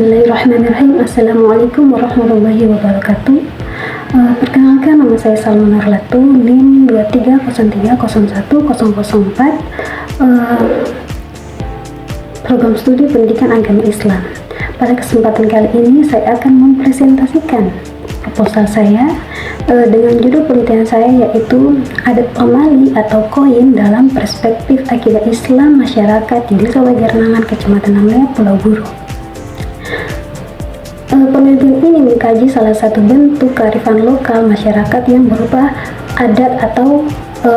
Bismillahirrahmanirrahim. Assalamualaikum warahmatullahi wabarakatuh. Perkenalkan, nama saya Salma Nurlatu, NIM 2303010004, Program Studi Pendidikan Agama Islam. Pada kesempatan kali ini saya akan mempresentasikan proposal saya dengan judul penelitian saya, yaitu adat pamali atau koin dalam perspektif akidah Islam masyarakat di Desa Wagernangan, Kecamatan Namlea, Pulau Buru. Penelitian ini mengkaji salah satu bentuk kearifan lokal masyarakat yang berupa adat atau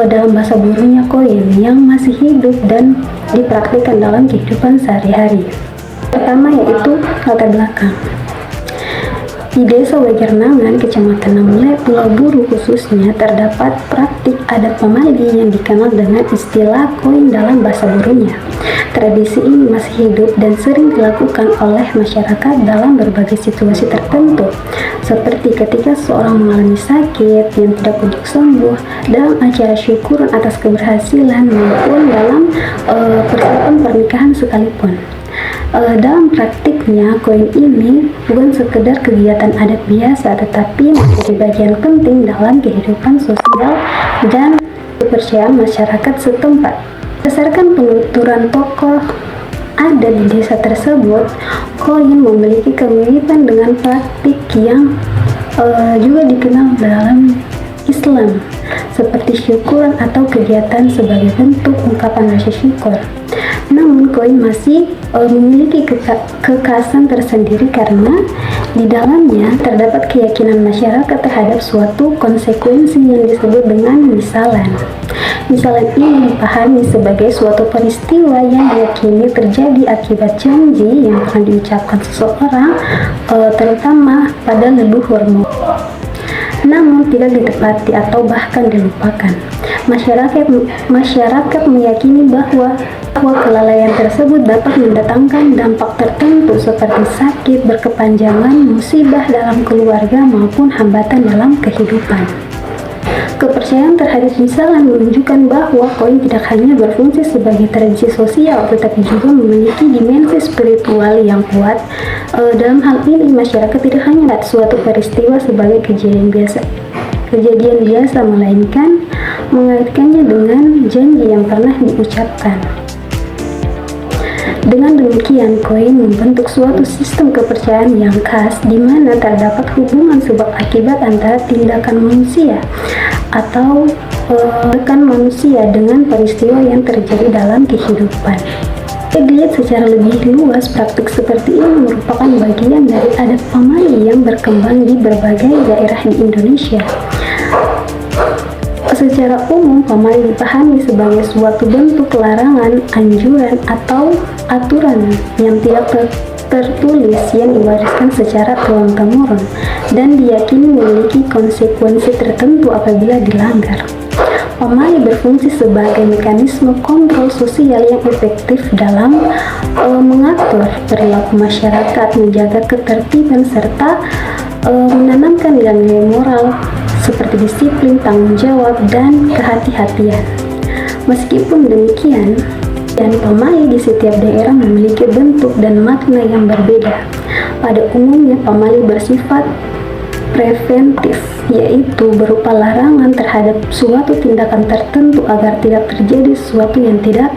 dalam bahasa Burunya koin yang masih hidup dan dipraktikkan dalam kehidupan sehari-hari. Pertama yaitu latar belakang. Di Desa Wagernangan, Kecamatan Namlea, Pulau Buru khususnya, terdapat praktik adat pamali yang dikenal dengan istilah koin dalam bahasa Burunya. Tradisi ini masih hidup dan sering dilakukan oleh masyarakat dalam berbagai situasi tertentu, seperti ketika seorang mengalami sakit yang tidak kunjung sembuh, dalam acara syukuran atas keberhasilan, maupun dalam persiapan pernikahan sekalipun. Dalam praktiknya, koin ini bukan sekedar kegiatan adat biasa, tetapi menjadi bagian penting dalam kehidupan sosial dan kepercayaan masyarakat setempat. Berdasarkan penuturan tokoh adat di desa tersebut, koin memiliki kemiripan dengan praktik yang juga dikenal dalam Islam, seperti syukuran atau kegiatan sebagai bentuk ungkapan rasa syukur. Namun koin masih memiliki kekhasan tersendiri karena di dalamnya terdapat keyakinan masyarakat terhadap suatu konsekuensi yang disebut dengan misalan. Misalan ini dipahami sebagai suatu peristiwa yang diyakini terjadi akibat janji yang pernah diucapkan seseorang, terutama pada leluhurmu, namun tidak ditepati atau bahkan dilupakan. Masyarakat meyakini bahwa kelalaian tersebut dapat mendatangkan dampak tertentu seperti sakit berkepanjangan, musibah dalam keluarga, maupun hambatan dalam kehidupan. Kepercayaan terhadap misalan menunjukkan bahwa koin tidak hanya berfungsi sebagai tradisi sosial, tetapi juga memiliki dimensi spiritual yang kuat. Dalam hal ini, masyarakat tidak hanya melihat suatu peristiwa sebagai kejadian biasa, melainkan mengaitkannya dengan janji yang pernah diucapkan. Dengan demikian, koin membentuk suatu sistem kepercayaan yang khas, di mana terdapat hubungan sebab akibat antara tindakan manusia atau manusia dengan peristiwa yang terjadi dalam kehidupan. Dilihat secara lebih luas, praktik seperti ini merupakan bagian dari adat pamali yang berkembang di berbagai daerah di Indonesia. Secara umum, pamali dipahami sebagai suatu bentuk larangan, anjuran, atau aturan yang tidak tertulis yang diwariskan secara turun-temurun dan diyakini memiliki konsekuensi tertentu apabila dilanggar. Pamali berfungsi sebagai mekanisme kontrol sosial yang efektif dalam mengatur perilaku masyarakat, menjaga ketertiban, serta menanamkan nilai-nilai moral seperti disiplin, tanggung jawab, dan kehati-hatian. Meskipun demikian, pamali di setiap daerah memiliki bentuk dan makna yang berbeda. Pada umumnya, pamali bersifat preventif, yaitu berupa larangan terhadap suatu tindakan tertentu agar tidak terjadi sesuatu yang tidak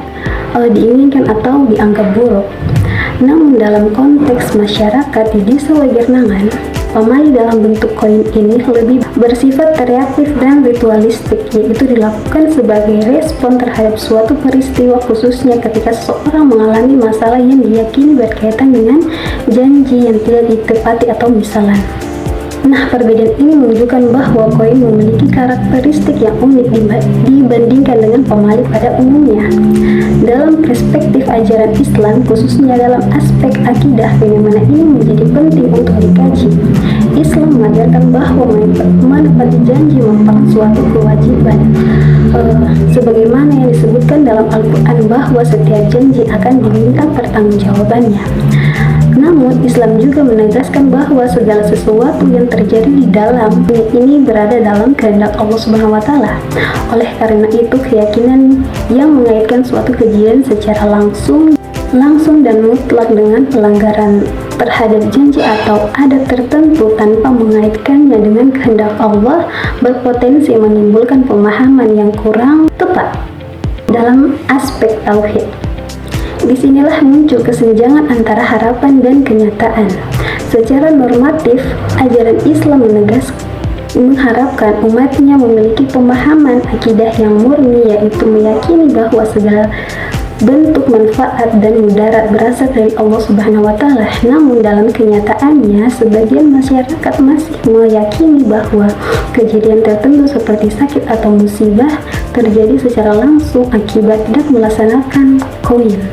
diinginkan atau dianggap buruk. Namun dalam konteks masyarakat di Desa Wagernangan, pamali dalam bentuk koin ini lebih bersifat reaktif dan ritualistik, yaitu dilakukan sebagai respon terhadap suatu peristiwa, khususnya ketika seseorang mengalami masalah yang diyakini berkaitan dengan janji yang tidak ditepati atau misalan. Nah, perbedaan ini menunjukkan bahwa koin memiliki karakteristik yang unik dibandingkan dengan pamali pada umumnya. Dalam perspektif ajaran Islam, khususnya dalam aspek akidah, fenomena ini menjadi penting untuk dikaji. Islam mengajarkan bahwa menepati janji merupakan suatu kewajiban, sebagaimana yang disebutkan dalam Al-Quran bahwa setiap janji akan diminta pertanggungjawabannya. Namun, Islam juga menegaskan bahwa segala sesuatu yang terjadi di dalam dunia ini berada dalam kehendak Allah Subhanahu wa Ta'ala. Oleh karena itu, keyakinan yang mengaitkan suatu kejadian secara langsung dan mutlak dengan pelanggaran terhadap janji atau adat tertentu tanpa mengaitkannya dengan kehendak Allah berpotensi menimbulkan pemahaman yang kurang tepat dalam aspek tauhid. Disinilah muncul kesenjangan antara harapan dan kenyataan. Secara normatif, ajaran Islam mengharapkan umatnya memiliki pemahaman akidah yang murni, yaitu meyakini bahwa segala bentuk manfaat dan mudarat berasal dari Allah Subhanahu wa Ta'ala. Namun dalam kenyataannya, sebagian masyarakat masih meyakini bahwa kejadian tertentu seperti sakit atau musibah terjadi secara langsung akibat tidak melaksanakan koin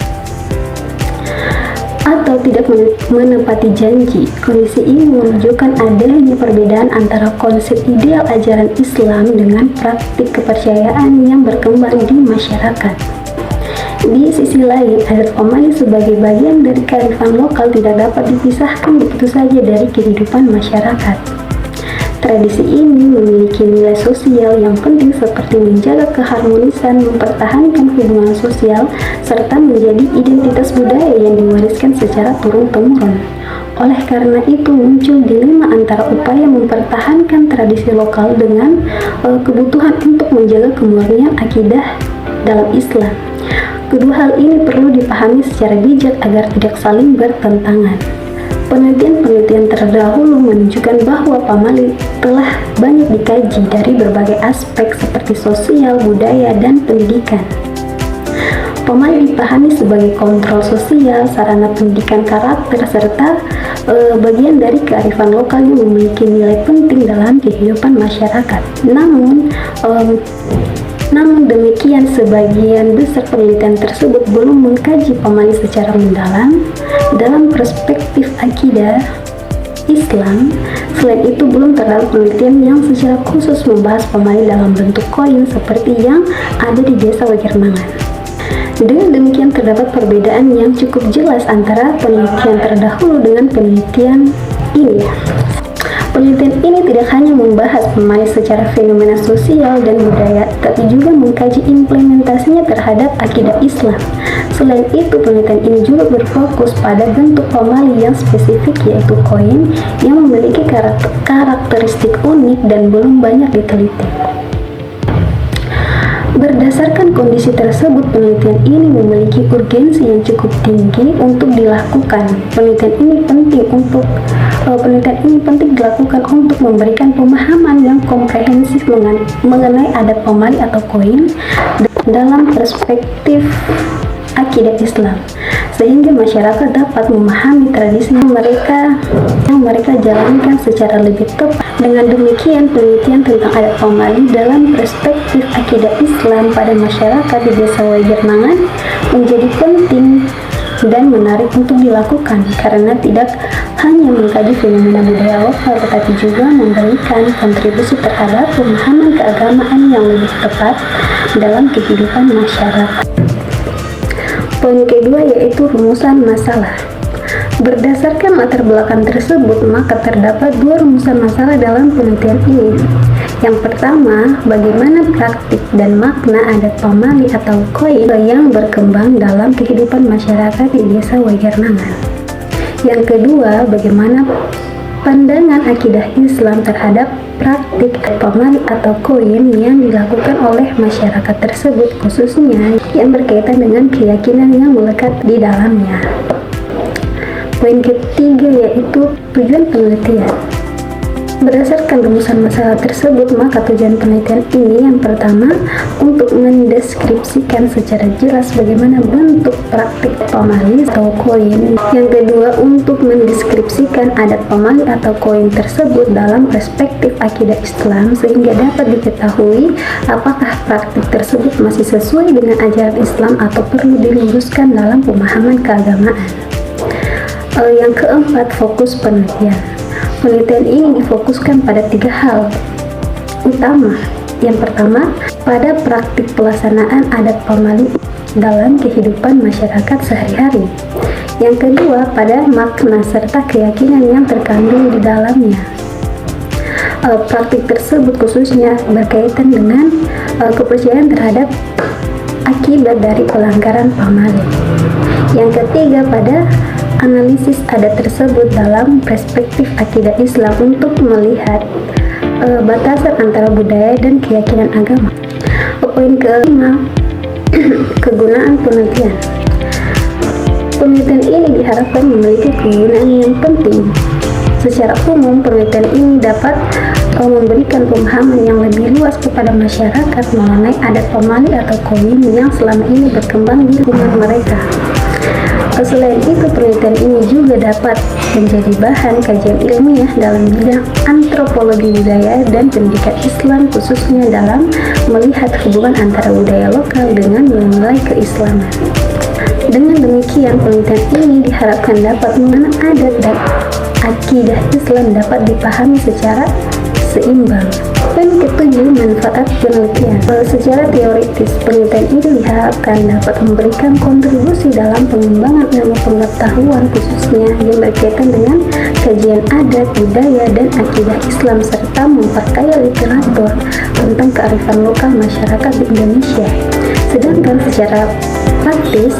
atau tidak menepati janji. Kondisi ini menunjukkan adanya perbedaan antara konsep ideal ajaran Islam dengan praktik kepercayaan yang berkembang di masyarakat. Di sisi lain, adat pamali sebagai bagian dari kearifan lokal tidak dapat dipisahkan begitu saja dari kehidupan masyarakat. Tradisi ini memiliki nilai sosial yang penting seperti menjaga keharmonisan, mempertahankan hubungan sosial, serta menjadi identitas budaya yang diwariskan secara turun-temurun. Oleh karena itu muncul dilema antara upaya mempertahankan tradisi lokal dengan kebutuhan untuk menjaga kemurnian akidah dalam Islam. Kedua hal ini perlu dipahami secara bijak agar tidak saling bertentangan. Penelitian-penelitian terdahulu menunjukkan bahwa pamali telah banyak dikaji dari berbagai aspek seperti sosial, budaya, dan pendidikan. Pamali dipahami sebagai kontrol sosial, sarana pendidikan karakter, serta bagian dari kearifan lokal yang memiliki nilai penting dalam kehidupan masyarakat. Namun demikian, sebagian besar penelitian tersebut belum mengkaji pamali secara mendalam dalam perspektif akidah Islam. Selain itu, belum terdapat penelitian yang secara khusus membahas pamali dalam bentuk koin seperti yang ada di desa Wajarmangan. Dengan demikian, terdapat perbedaan yang cukup jelas antara penelitian terdahulu dengan penelitian ini. Penelitian ini tidak hanya membahas pamali secara fenomena sosial dan budaya, tapi juga mengkaji implementasinya terhadap akidah Islam. Selain itu, penelitian ini juga berfokus pada bentuk pamali yang spesifik, yaitu koin, yang memiliki karakteristik unik dan belum banyak diteliti. Berdasarkan kondisi tersebut, penelitian ini memiliki urgensi yang cukup tinggi untuk dilakukan. Penelitian ini penting dilakukan untuk memberikan pemahaman yang komprehensif mengenai adat pamali atau koin dalam perspektif akidah Islam, sehingga masyarakat dapat memahami tradisi yang mereka jalankan secara lebih tepat. Dengan demikian, penelitian tentang adat pamali dalam perspektif akidah Islam pada masyarakat di desa Wajarmangan menjadi penting dan menarik untuk dilakukan, karena tidak hanya mengkaji fenomena budaya lokal, tetapi juga memberikan kontribusi terhadap pemahaman keagamaan yang lebih tepat dalam kehidupan masyarakat. Poin kedua yaitu rumusan masalah. Berdasarkan latar belakang tersebut, maka terdapat dua rumusan masalah dalam penelitian ini. Yang pertama, bagaimana praktik dan makna adat pamali atau koin yang berkembang dalam kehidupan masyarakat di desa Wajarmangan. Yang kedua, bagaimana pandangan akidah Islam terhadap praktik pamali atau koin yang dilakukan oleh masyarakat tersebut, khususnya yang berkaitan dengan keyakinan yang melekat di dalamnya. Poin ketiga yaitu tujuan penelitian. Berdasarkan rumusan masalah tersebut, maka tujuan penelitian ini yang pertama, untuk mendeskripsikan secara jelas bagaimana bentuk praktik pamali atau koin. Yang kedua, untuk mendeskripsikan adat pamali atau koin tersebut dalam perspektif akidah Islam, sehingga dapat diketahui apakah praktik tersebut masih sesuai dengan ajaran Islam atau perlu diluruskan dalam pemahaman keagamaan. Yang keempat, fokus penelitian. Penelitian ini difokuskan pada tiga hal utama. Yang pertama, pada praktik pelaksanaan adat pamali dalam kehidupan masyarakat sehari-hari. Yang kedua, pada makna serta keyakinan yang terkandung di dalamnya. Praktik tersebut khususnya berkaitan dengan kepercayaan terhadap akibat dari pelanggaran pamali. Yang ketiga, pada analisis adat tersebut dalam perspektif akidah Islam untuk melihat batasan antara budaya dan keyakinan agama. Poin kelima, kegunaan penelitian. Penelitian ini diharapkan memiliki kegunaan yang penting. Secara umum, penelitian ini dapat memberikan pemahaman yang lebih luas kepada masyarakat mengenai adat pemali atau koin yang selama ini berkembang di lingkungan mereka. Selain itu, penelitian ini juga dapat menjadi bahan kajian ilmiah dalam bidang antropologi budaya dan pendidikan Islam, khususnya dalam melihat hubungan antara budaya lokal dengan nilai keislaman. Dengan demikian, penelitian ini diharapkan dapat mengenai adat dan akidah Islam dapat dipahami secara seimbang. Poin ketujuh, manfaat penelitian. Secara teoritis, penelitian ini diharapkan dapat memberikan kontribusi dalam pengembangan ilmu pengetahuan, khususnya yang berkaitan dengan kajian adat, budaya, dan akidah Islam, serta memperkaya literatur tentang kearifan lokal masyarakat di Indonesia. Sedangkan secara praktis,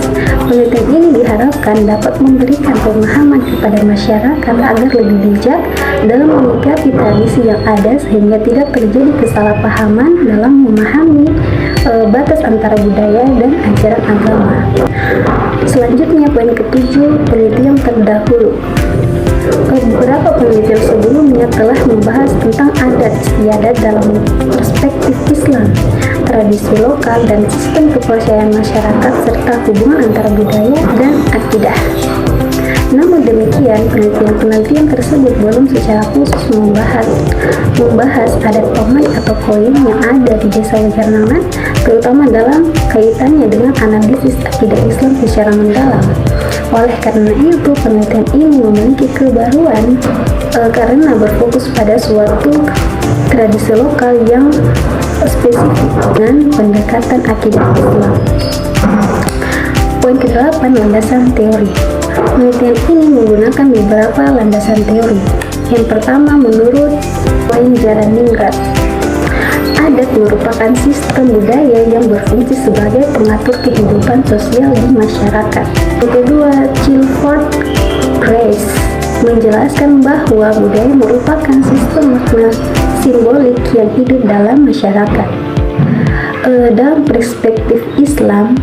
penelitian ini diharapkan dapat memberikan pemahaman kepada masyarakat agar lebih bijak dalam menyikapi tradisi yang ada, sehingga tidak terjadi kesalahpahaman dalam memahami batas antara budaya dan ajaran agama. Selanjutnya, poin ketujuh, penelitian terdahulu. Beberapa penelitian sebelumnya telah membahas tentang adat istiadat dalam perspektif Islam, tradisi lokal, dan sistem kepercayaan masyarakat, serta hubungan antara budaya dan akidah. Namun demikian, penelitian tersebut belum secara khusus membahas adat pemali atau koin yang ada di desa Wajarnangan, terutama dalam kaitannya dengan analisis akidah Islam secara mendalam. Oleh karena itu, penelitian ini memiliki kebaruan karena berfokus pada suatu tradisi lokal yang spesifik dengan pendekatan akidah Islam. Poin ke-8, landasan teori. Penelitian ini menggunakan beberapa landasan teori. Yang pertama, menurut Wayne Jaraningrat, adat merupakan sistem budaya yang berfungsi sebagai pengatur kehidupan sosial di masyarakat. Yang kedua, Chilford Grace menjelaskan bahwa budaya merupakan sistem makna simbolik yang hidup dalam masyarakat. Dalam perspektif Islam,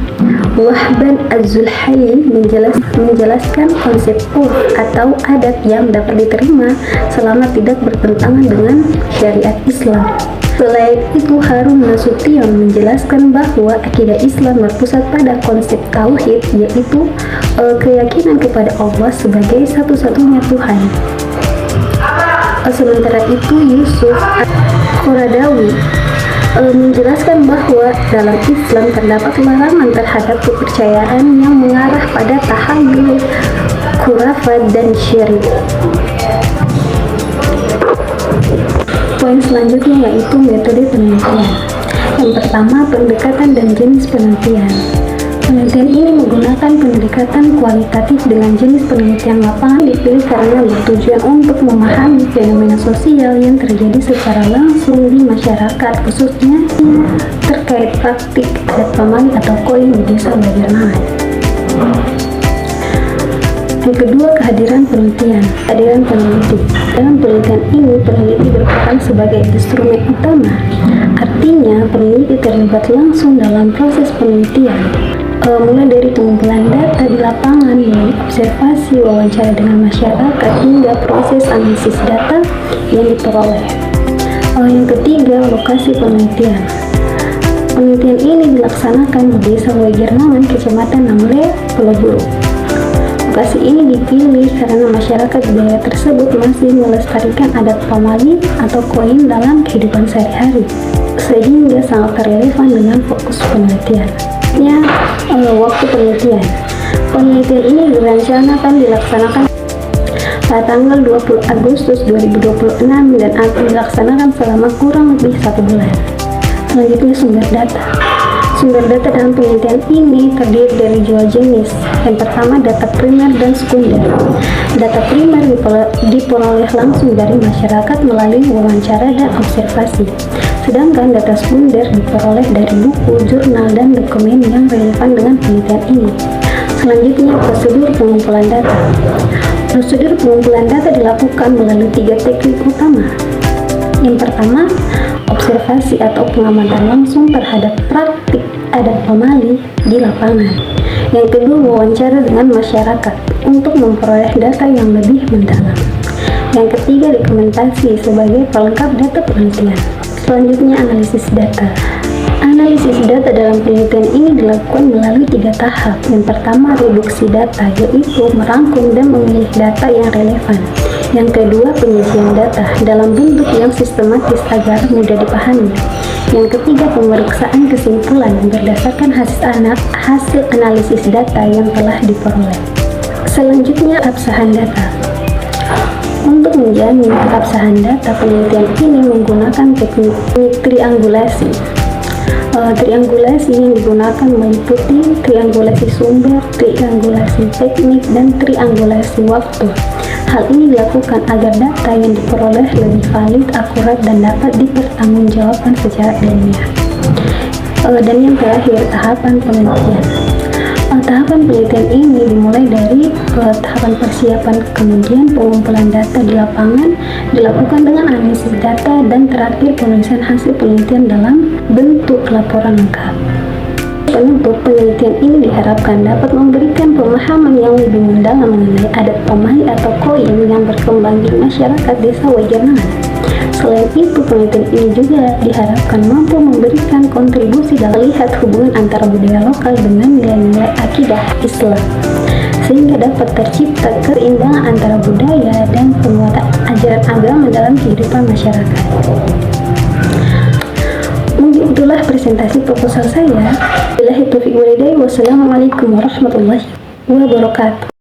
Wahban Az-Zulhali menjelaskan konsep urf atau adat yang dapat diterima selama tidak bertentangan dengan syariat Islam. Selain itu, Harun Nasution menjelaskan bahwa akidah Islam berpusat pada konsep tauhid, yaitu keyakinan kepada Allah sebagai satu-satunya Tuhan. Sementara itu, Yusuf Qaradawi menjelaskan bahwa dalam Islam terdapat larangan terhadap kepercayaan yang mengarah pada tahayul, khurafat, dan syirik. Poin selanjutnya yaitu metode penelitian. Yang pertama, pendekatan dan jenis penelitian. Penelitian ini menggunakan pendekatan kualitatif dengan jenis penelitian lapangan dipilih karena bertujuan untuk memahami fenomena sosial yang terjadi secara langsung di masyarakat, khususnya terkait praktik adat pemali atau koin di desa Wajarnangan. Yang kedua, kehadiran penelitian. Kehadiran peneliti. Dalam penelitian ini, peneliti berperan sebagai instrumen utama. Artinya, peneliti terlibat langsung dalam proses penelitian. Mulai dari pengumpulan data di lapangan, melalui observasi, wawancara dengan masyarakat, hingga proses analisis data yang diperoleh. Yang ketiga, lokasi penelitian. Penelitian ini dilaksanakan di desa Wajarnangan, Kecamatan Namle, Pulau Buru. Lokasi ini dipilih karena masyarakat di daerah tersebut masih melestarikan adat pemali atau koin dalam kehidupan sehari-hari, sehingga sangat relevan dengan fokus penelitian. Waktu penelitian. Penelitian ini direncanakan dilaksanakan pada tanggal 20 Agustus 2026 dan akan dilaksanakan selama kurang lebih 1 bulan. Selanjutnya, sumber data. Sumber data dalam penelitian ini terdiri dari dua jenis. Yang pertama, data primer dan sekunder. Data primer diperoleh langsung dari masyarakat melalui wawancara dan observasi. Sedangkan data sekunder diperoleh dari buku, jurnal, dan dokumen yang relevan dengan penelitian ini. Selanjutnya, prosedur pengumpulan data. Prosedur pengumpulan data dilakukan melalui 3 teknik utama. Yang pertama, observasi atau pengamatan langsung terhadap praktik adat pemali di lapangan. Yang kedua, wawancara dengan masyarakat untuk memperoleh data yang lebih mendalam. Yang ketiga, dokumentasi sebagai pelengkap data penelitian. Selanjutnya, analisis data. Analisis data dalam penelitian ini dilakukan melalui 3 tahap. Yang pertama, reduksi data, yaitu merangkum dan memilih data yang relevan. Yang kedua, penyisian data dalam bentuk yang sistematis agar mudah dipahami. Yang ketiga, pemeriksaan kesimpulan berdasarkan hasil analisis data yang telah diperoleh. Selanjutnya, keabsahan data. Untuk menjamin keabsahan data, penelitian ini menggunakan teknik triangulasi. Triangulasi yang digunakan meliputi triangulasi sumber, triangulasi teknik, dan triangulasi waktu. Hal ini dilakukan agar data yang diperoleh lebih valid, akurat, dan dapat dipertanggungjawabkan secara ilmiah. Dan yang terakhir, tahapan penelitian. Tahapan penelitian ini dimulai dari tahapan persiapan, kemudian pengumpulan data di lapangan dilakukan dengan analisis data, dan terakhir penulisan hasil penelitian dalam bentuk laporan lengkap. Penutup, penelitian ini diharapkan dapat memberikan pemahaman yang lebih mendalam mengenai adat pemali atau koin yang berkembang di masyarakat desa Wajarnangan. Selain itu, penelitian ini juga diharapkan mampu memberikan kontribusi dalam melihat hubungan antara budaya lokal dengan nilai-nilai akidah Islam, sehingga dapat tercipta keseimbangan antara budaya dan penguatan ajaran agama dalam kehidupan masyarakat. Mungkin itulah presentasi proposal saya. Wassalamualaikum warahmatullahi wabarakatuh.